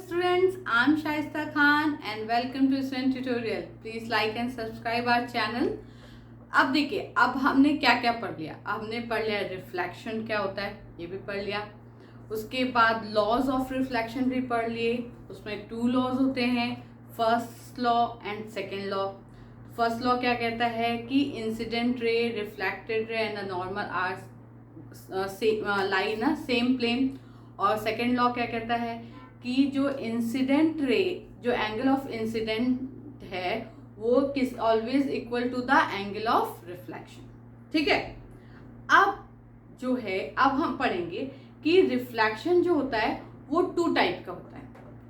students, I'm Shaista Khan and welcome to student tutorial. Please like and subscribe our channel. अब देखिए, अब हमने क्या क्या पढ़ लिया। हमने पढ़ लिया रिफ्लेक्शन क्या होता है, ये भी पढ़ लिया। उसके बाद लॉज ऑफ रिफ्लेक्शन भी पढ़ लिए। उसमें 2 लॉज होते हैं, first law and second law. First law क्या कहता है कि incident ray, reflected ray and normal are lie in same plane. और सेकेंड लॉ क्या कहता है कि जो इंसिडेंट रे, जो एंगल ऑफ इंसिडेंट है वो किस always equal to the angle of reflection. ठीक है, अब जो है अब हम पढ़ेंगे कि रिफ्लेक्शन जो होता है वो 2 टाइप का होता है।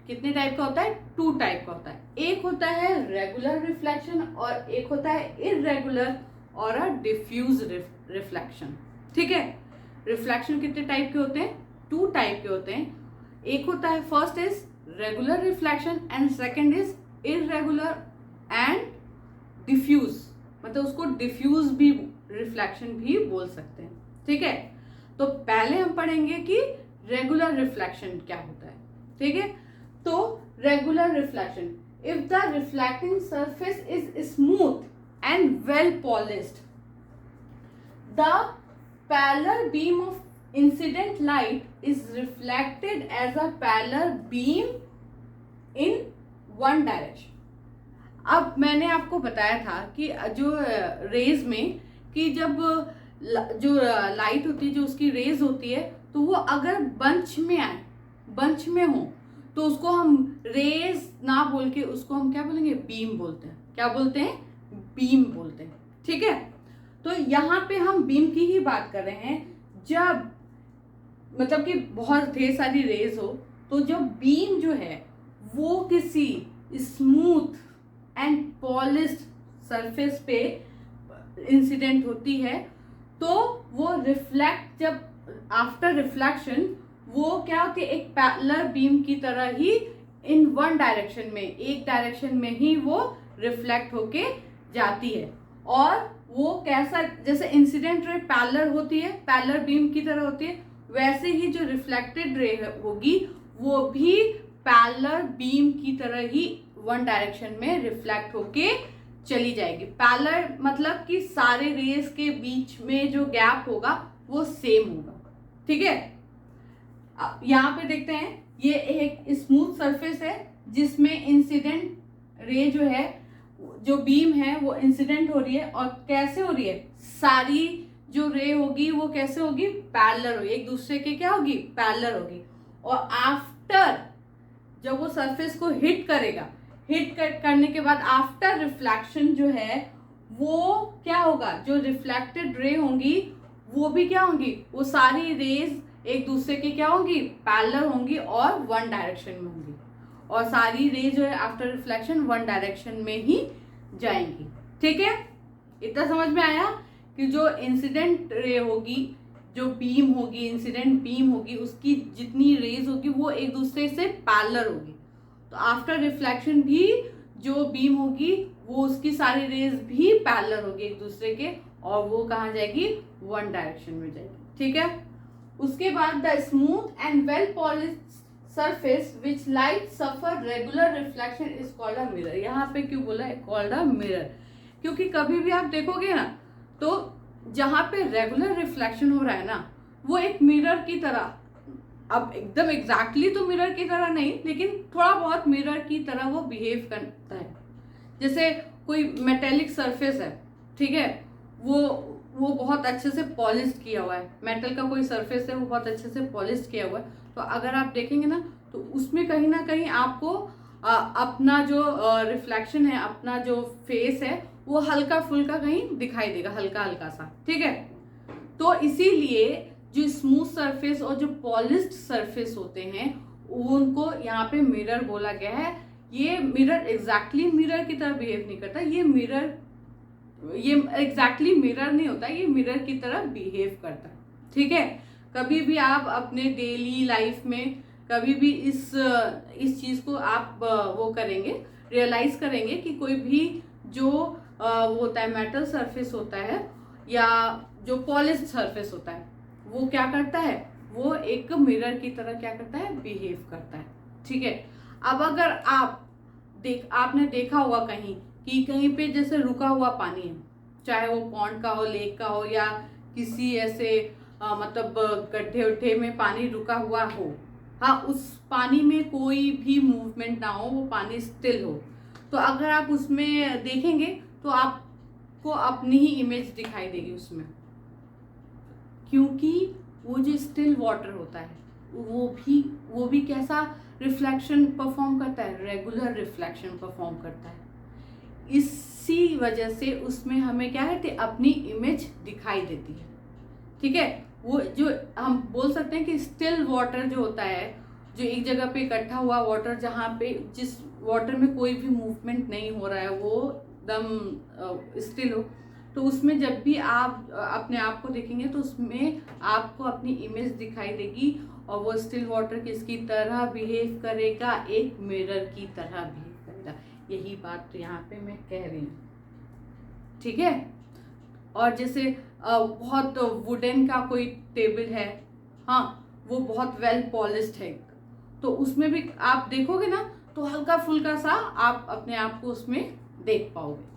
कितने टाइप का होता है? 2 टाइप का होता है। एक होता है रेगुलर रिफ्लेक्शन और एक होता है इररेगुलर और अ डिफ्यूज रिफ्लेक्शन। ठीक है, रिफ्लेक्शन कितने टाइप के होते हैं? 2 टाइप के होते हैं। एक होता है, first is regular reflection and second is irregular and diffuse, मतलब उसको डिफ्यूज भी रिफ्लेक्शन भी बोल सकते हैं। ठीक है, तो पहले हम पढ़ेंगे कि रेगुलर रिफ्लेक्शन क्या होता है। ठीक है, तो regular reflection, if the reflecting surface is smooth and well polished, the parallel beam of incident light is reflected as a parallel beam in one direction. अब मैंने आपको बताया था कि जो रेज में कि जब जो लाइट होती है, जो उसकी रेज होती है, तो वो अगर बंच में आए, बंच में हो, तो उसको हम रेज ना बोल के उसको हम क्या बोलेंगे? बीम बोलते हैं। क्या बोलते हैं? बीम बोलते हैं। ठीक है, तो यहाँ पे हम बीम की ही बात कर रहे हैं। जब मतलब कि बहुत ढेर सारी रेज हो, तो जो बीम जो है वो किसी स्मूथ एंड पॉलिश्ड सरफेस पे इंसिडेंट होती है, तो वो रिफ्लेक्ट, जब आफ्टर रिफ्लेक्शन वो क्या होती है? एक पैरेलल बीम की तरह ही इन वन डायरेक्शन में, एक डायरेक्शन में ही वो रिफ्लेक्ट होके जाती है। और वो कैसा, जैसे इंसिडेंट रे पैरेलल होती है, पैरेलल बीम की तरह होती है, वैसे ही जो रिफ्लेक्टेड रे होगी वो भी पैरेलल बीम की तरह ही वन डायरेक्शन में रिफ्लेक्ट होके चली जाएगी। पैरेलल मतलब कि सारे रेज के बीच में जो गैप होगा वो सेम होगा। ठीक है, यहाँ पे देखते हैं, ये एक स्मूथ सरफेस है जिसमें इंसिडेंट रे जो है, जो बीम है वो इंसिडेंट हो रही है। और कैसे हो रही है? सारी जो रे होगी वो कैसे होगी? पैरेलल होगी, एक दूसरे के क्या होगी? पैरेलल होगी। और आफ्टर जब वो सरफेस को हिट करेगा, हिट करने के बाद आफ्टर रिफ्लेक्शन जो है वो क्या होगा? जो रिफ्लेक्टेड रे होंगी वो भी क्या होंगी? वो सारी रेज एक दूसरे के क्या होंगी? पैरेलल होंगी और वन डायरेक्शन में होंगी। और सारी रे जो है आफ्टर रिफ्लेक्शन वन डायरेक्शन में ही जाएंगी। ठीक है, इतना समझ में आया कि जो इंसिडेंट रे होगी, जो बीम होगी, इंसिडेंट बीम होगी, उसकी जितनी रेज होगी वो एक दूसरे से पैरेलल होगी। तो आफ्टर रिफ्लेक्शन भी जो बीम होगी वो उसकी सारी रेज भी पैरेलल होगी एक दूसरे के, और वो कहाँ जाएगी? वन डायरेक्शन में जाएगी। ठीक है, उसके बाद the smooth and well polished surface which light suffer regular reflection is called a mirror. यहाँ पे क्यों बोला है कॉल्ड अ मिरर? क्योंकि कभी भी आप देखोगे ना, तो जहां पे रेगुलर रिफ्लेक्शन हो रहा है ना, वो एक मिरर की तरह, अब एकदम एग्जैक्टली तो मिरर की तरह नहीं, लेकिन थोड़ा बहुत मिरर की तरह वो बिहेव करता है। जैसे कोई मेटेलिक सरफेस है, ठीक है, वो बहुत अच्छे से पॉलिश्ड किया हुआ है, मेटल का कोई सरफेस है वो बहुत अच्छे से पॉलिश्ड किया हुआ है, तो अगर आप देखेंगे ना तो उसमें कहीं ना कहीं आपको अपना जो रिफ्लेक्शन है, अपना जो फेस है वो हल्का फुल्का कहीं दिखाई देगा, हल्का हल्का सा। ठीक है, तो इसीलिए जो स्मूथ सरफेस और जो पॉलिश्ड सरफेस होते हैं उनको यहाँ पे मिरर बोला गया है। ये मिरर एग्जैक्टली मिरर की तरह बिहेव नहीं करता, ये एग्जैक्टली मिरर नहीं होता, ये मिरर की तरह बिहेव करता है। ठीक है, कभी भी आप अपने डेली लाइफ में कभी भी इस चीज को आप वो करेंगे, रियलाइज करेंगे कि कोई भी जो वो होता है मेटल सरफेस होता है या जो पॉलिश्ड सरफेस होता है वो क्या करता है? वो एक मिरर की तरह क्या करता है? बिहेव करता है। ठीक है, अब अगर आपने देखा होगा कहीं कि कहीं पे जैसे रुका हुआ पानी है, चाहे वो पॉन्ड का हो, लेक का हो, या किसी ऐसे मतलब गड्ढे उड्ढे में पानी रुका हुआ हो, हाँ, उस पानी में कोई भी मूवमेंट ना हो, वो पानी स्टिल हो, तो अगर आप उसमें देखेंगे तो आपको अपनी ही इमेज दिखाई देगी उसमें, क्योंकि वो जो स्टिल वाटर होता है वो भी कैसा रिफ्लेक्शन परफॉर्म करता है, रेगुलर रिफ्लेक्शन परफॉर्म करता है। इसी वजह से उसमें हमें क्या है, अपनी इमेज दिखाई देती है। ठीक है, वो जो हम बोल सकते हैं कि स्टिल वाटर जो होता है, जो एक जगह पे इकट्ठा हुआ वाटर, जहाँ पे जिस वाटर में कोई भी मूवमेंट नहीं हो रहा है, वो एकदम स्टिल हो, तो उसमें जब भी आप अपने आप को देखेंगे तो उसमें आपको अपनी इमेज दिखाई देगी, और वो स्टिल वाटर किसकी तरह बिहेव करेगा, एक मिरर की तरह बिहेव करेगा। यही बात तो यहाँ पे मैं कह रही हूँ। ठीक है, और जैसे बहुत वुडन का कोई टेबल है, हाँ, वो बहुत वेल पॉलिश्ड है, तो उसमें भी आप देखोगे ना तो हल्का फुल्का सा आप अपने आप को उसमें देख पाओगे।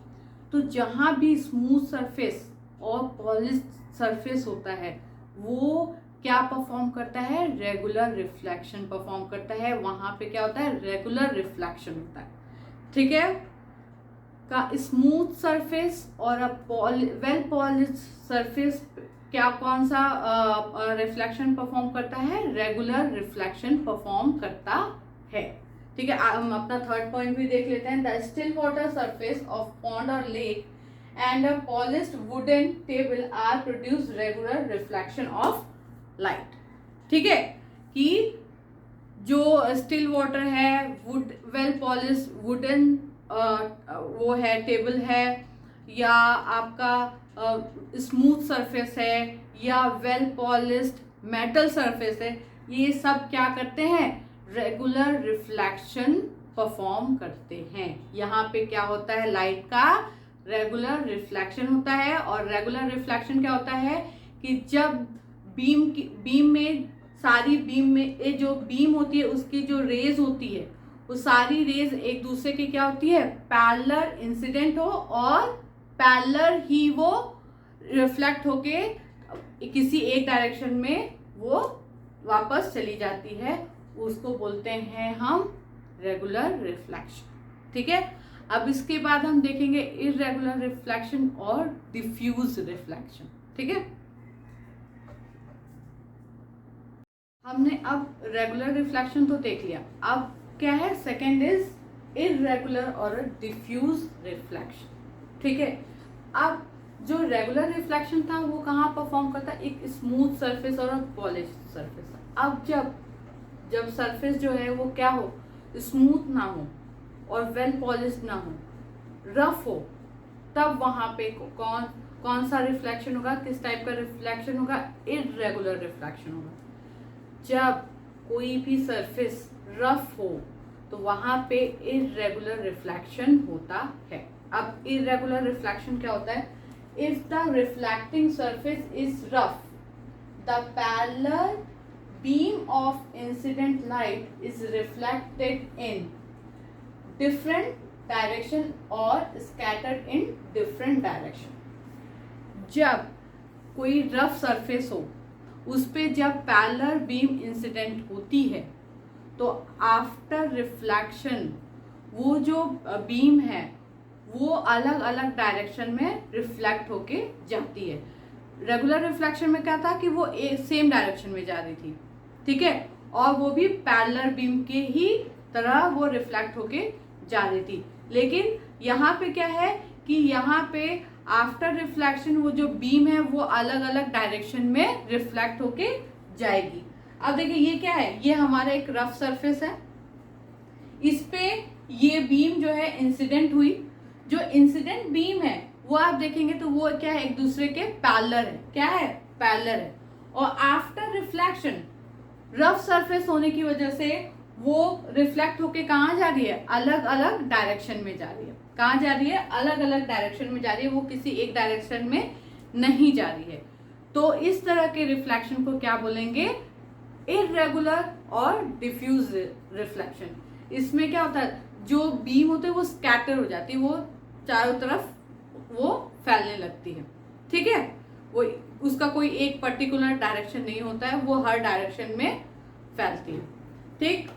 तो जहाँ भी स्मूथ सरफेस और पॉलिश्ड सरफेस होता है, वो क्या परफॉर्म करता है, रेगुलर रिफ्लेक्शन परफॉर्म करता है। वहाँ पे क्या होता है, रेगुलर रिफ्लेक्शन होता है। ठीक है, का स्मूथ सरफेस और वेल पॉलिश्ड सरफेस क्या कौन सा रिफ्लेक्शन परफॉर्म करता है, रेगुलर रिफ्लेक्शन परफॉर्म करता है। ठीक है, हम अपना थर्ड पॉइंट भी देख लेते हैं। The still water surface of pond और lake and a polished wooden table are produce regular reflection of light. ठीक है, कि जो स्टिल वाटर है, वुड वेल पॉलिश्ड वुडन वो है, टेबल है, या आपका स्मूथ सरफेस है, या वेल पॉलिश्ड मेटल सरफेस है, ये सब क्या करते हैं, रेगुलर रिफ्लेक्शन परफॉर्म करते हैं। यहाँ पे क्या होता है, लाइट का रेगुलर रिफ्लेक्शन होता है। और रेगुलर रिफ्लेक्शन क्या होता है कि जब बीम में सारी बीम में ये जो बीम होती है उसकी जो रेज होती है, वो सारी रेज एक दूसरे की क्या होती है, पैरेलल इंसिडेंट हो, और पैरेलल ही वो रिफ्लेक्ट होके किसी एक डायरेक्शन में वो वापस चली जाती है, उसको बोलते हैं हम रेगुलर रिफ्लेक्शन। ठीक है, अब इसके बाद हम देखेंगे इररेगुलर रिफ्लेक्शन और डिफ्यूज रिफ्लेक्शन। ठीक है, हमने अब रेगुलर रिफ्लेक्शन तो देख लिया, अब क्या है, सेकेंड इज इररेगुलर और डिफ्यूज रिफ्लेक्शन। ठीक है, अब जो रेगुलर रिफ्लेक्शन था वो कहाँ परफॉर्म करता है, एक स्मूथ सरफेस और पॉलिश्ड सरफेस। अब जब सरफेस जो है वो क्या हो, स्मूथ ना हो और वेल पॉलिश्ड ना हो, रफ हो, तब वहाँ पे कौन सा रिफ्लेक्शन होगा, किस टाइप का रिफ्लेक्शन होगा, इररेगुलर रिफ्लेक्शन होगा। जब कोई भी सरफेस रफ हो तो वहाँ पे इररेगुलर रिफ्लेक्शन होता है। अब इररेगुलर रिफ्लेक्शन क्या होता है, if the reflecting surface is rough, the parallel beam of incident light is reflected in different direction or scattered in different direction। जब कोई रफ सरफेस हो, उस पे जब पैरेलल बीम इंसिडेंट होती है, तो आफ्टर रिफ्लेक्शन वो जो बीम है वो अलग अलग डायरेक्शन में रिफ्लेक्ट होके जाती है। रेगुलर रिफ्लेक्शन में क्या था कि वो एक सेम डायरेक्शन में जा रही थी, ठीक है, और वो भी पैरेलल बीम के ही तरह वो रिफ्लेक्ट होके जा रही थी। लेकिन यहाँ पे क्या है कि यहाँ पे आफ्टर रिफ्लेक्शन वो जो बीम है वो अलग अलग डायरेक्शन में रिफ्लेक्ट होके जाएगी। अब देखिए ये क्या है, ये हमारा एक रफ सरफेस है, इस पे ये बीम जो है इंसिडेंट हुई। जो इंसिडेंट बीम है वो आप देखेंगे तो वो क्या है, एक दूसरे के पैरेलल है, क्या है, पैरेलल है। और आफ्टर रिफ्लेक्शन रफ सरफेस होने की वजह से वो रिफ्लेक्ट होके कहाँ जा रही है, अलग अलग डायरेक्शन में जा रही है। कहाँ जा रही है, अलग अलग डायरेक्शन में जा रही है, वो किसी एक डायरेक्शन में नहीं जा रही है। तो इस तरह के रिफ्लेक्शन को क्या बोलेंगे, इररेगुलर और डिफ्यूज रिफ्लेक्शन। इसमें क्या होता है, जो बीम होते हैं वो स्कैटर हो जाती है, वो चारों तरफ वो फैलने लगती है। ठीक है, वो उसका कोई एक पर्टिकुलर डायरेक्शन नहीं होता है, वो हर डायरेक्शन में फैलती है। ठीक,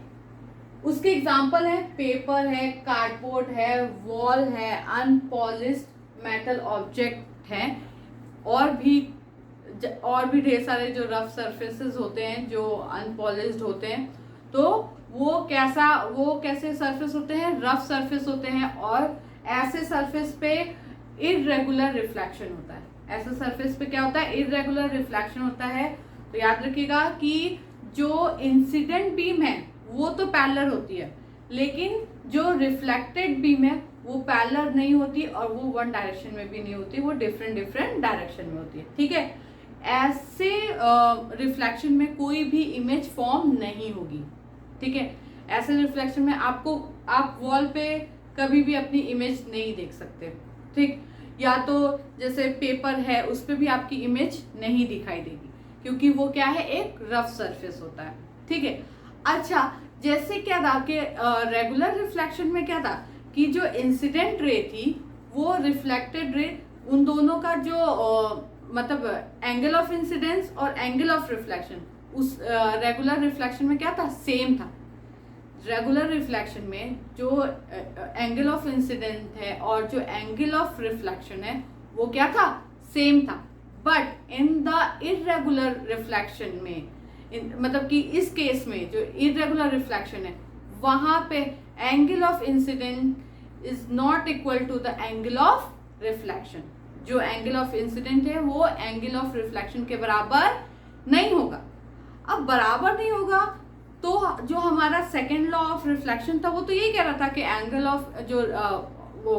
उसके एग्जाम्पल है पेपर है, कार्डबोर्ड है, वॉल है, अनपॉलिश्ड मेटल ऑब्जेक्ट है, और भी ढेर सारे जो रफ सरफेसेस होते हैं जो अनपॉलिश्ड होते हैं। तो वो कैसे सरफेस होते हैं, रफ सरफेस होते हैं, और ऐसे सरफेस पे इररेगुलर रिफ्लेक्शन होता है। ऐसे सरफेस पे क्या होता है, इररेगुलर रिफ्लेक्शन होता है। तो याद रखिएगा कि जो इंसिडेंट बीम है वो तो पैरेलल होती है, लेकिन जो रिफ्लेक्टेड बीम है वो पैरेलल नहीं होती, और वो वन डायरेक्शन में भी नहीं होती, वो डिफरेंट डायरेक्शन में होती है। ठीक है, ऐसे रिफ्लेक्शन में कोई भी इमेज फॉर्म नहीं होगी। ठीक है, ऐसे रिफ्लेक्शन में आप वॉल पे कभी भी अपनी इमेज नहीं देख सकते। ठीक, या तो जैसे पेपर है उस पर भी आपकी इमेज नहीं दिखाई देगी, क्योंकि वो क्या है, एक रफ सरफेस होता है। ठीक है, अच्छा, जैसे क्या था कि रेगुलर रिफ्लेक्शन में क्या था कि जो इंसिडेंट रे थी वो रिफ्लेक्टेड रे, उन दोनों का जो मतलब एंगल ऑफ इंसिडेंस और एंगल ऑफ रिफ्लेक्शन उस रेगुलर रिफ्लेक्शन में क्या था, सेम था। रेगुलर रिफ्लेक्शन में जो एंगल ऑफ इंसिडेंट है और जो एंगल ऑफ रिफ्लेक्शन है वो क्या था, सेम था। But in the irregular reflection में मतलब कि इस केस में जो इररेगुलर रिफ्लेक्शन है वहां पे angle of incident is not equal to the angle of reflection. जो एंगल ऑफ इंसिडेंट है वो एंगल ऑफ रिफ्लेक्शन के बराबर नहीं होगा। अब बराबर नहीं होगा तो जो हमारा सेकेंड लॉ ऑफ रिफ्लेक्शन था वो तो यही कह रहा था कि एंगल ऑफ जो वो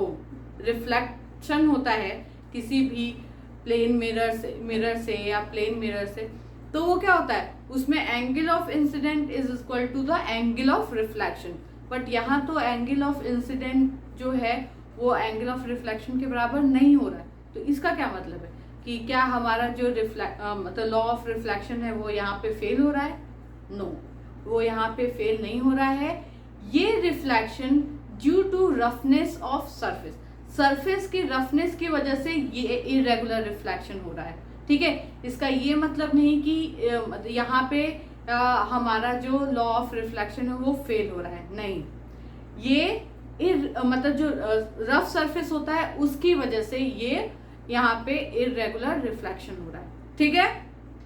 रिफ्लेक्शन होता है किसी भी प्लेन मिरर से या प्लेन मिरर से, तो वो क्या होता है, उसमें angle of incident is equal to the angle of reflection. But यहाँ तो एंगल ऑफ इंसिडेंट जो है वो एंगल ऑफ रिफ्लेक्शन के बराबर नहीं हो रहा है। तो इसका क्या मतलब है कि क्या हमारा जो मतलब लॉ ऑफ रिफ्लेक्शन है वो यहाँ पे फेल हो रहा है? नो, वो यहाँ पे फेल नहीं हो रहा है। ये reflection due to roughness of surface की रफनेस की वजह से ये इरेगुलर रिफ्लेक्शन हो रहा है। ठीक है, इसका ये मतलब नहीं कि यहाँ पे हमारा जो लॉ ऑफ रिफ्लेक्शन है वो फेल हो रहा है, नहीं। ये मतलब जो रफ सरफेस होता है उसकी वजह से ये यहाँ पे इरेगुलर रिफ्लेक्शन हो रहा है। ठीक है,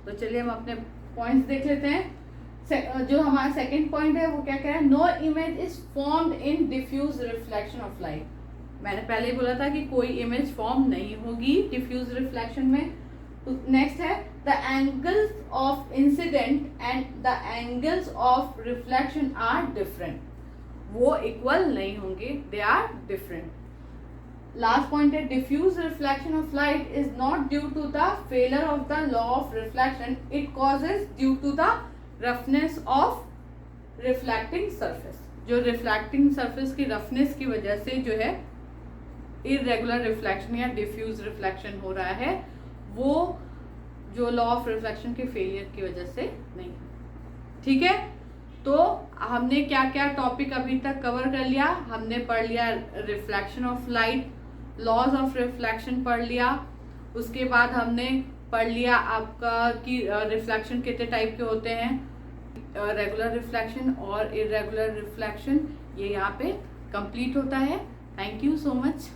तो चलिए हम अपने पॉइंट्स देख लेते हैं। जो हमारा सेकंड पॉइंट है वो क्या कह रहा है, no image is formed in diffuse reflection of light. मैंने पहले ही बोला था कि कोई इमेज फॉर्म नहीं होगी डिफ्यूज रिफ्लेक्शन में। नेक्स्ट है the angles of incident and the angles of reflection are different. वो इक्वल नहीं होंगे, they are different. Last point है diffuse reflection of light is not due to the failure of the law of reflection, it causes due to the roughness of reflecting surface. जो reflecting surface की roughness की वजह से जो है irregular reflection या diffuse reflection हो रहा है, वो जो लॉ ऑफ रिफ्लेक्शन के फेलियर की वजह से नहीं। ठीक है, तो हमने क्या क्या टॉपिक अभी तक कवर कर लिया। हमने पढ़ लिया reflection of light, laws of reflection पढ़ लिया। उसके बाद हमने पढ़ लिया आपका कि रिफ्लेक्शन कितने टाइप के होते हैं, रेगुलर रिफ्लेक्शन और इरेगुलर रिफ्लेक्शन। ये यहाँ पे कंप्लीट होता है। Thank you so much.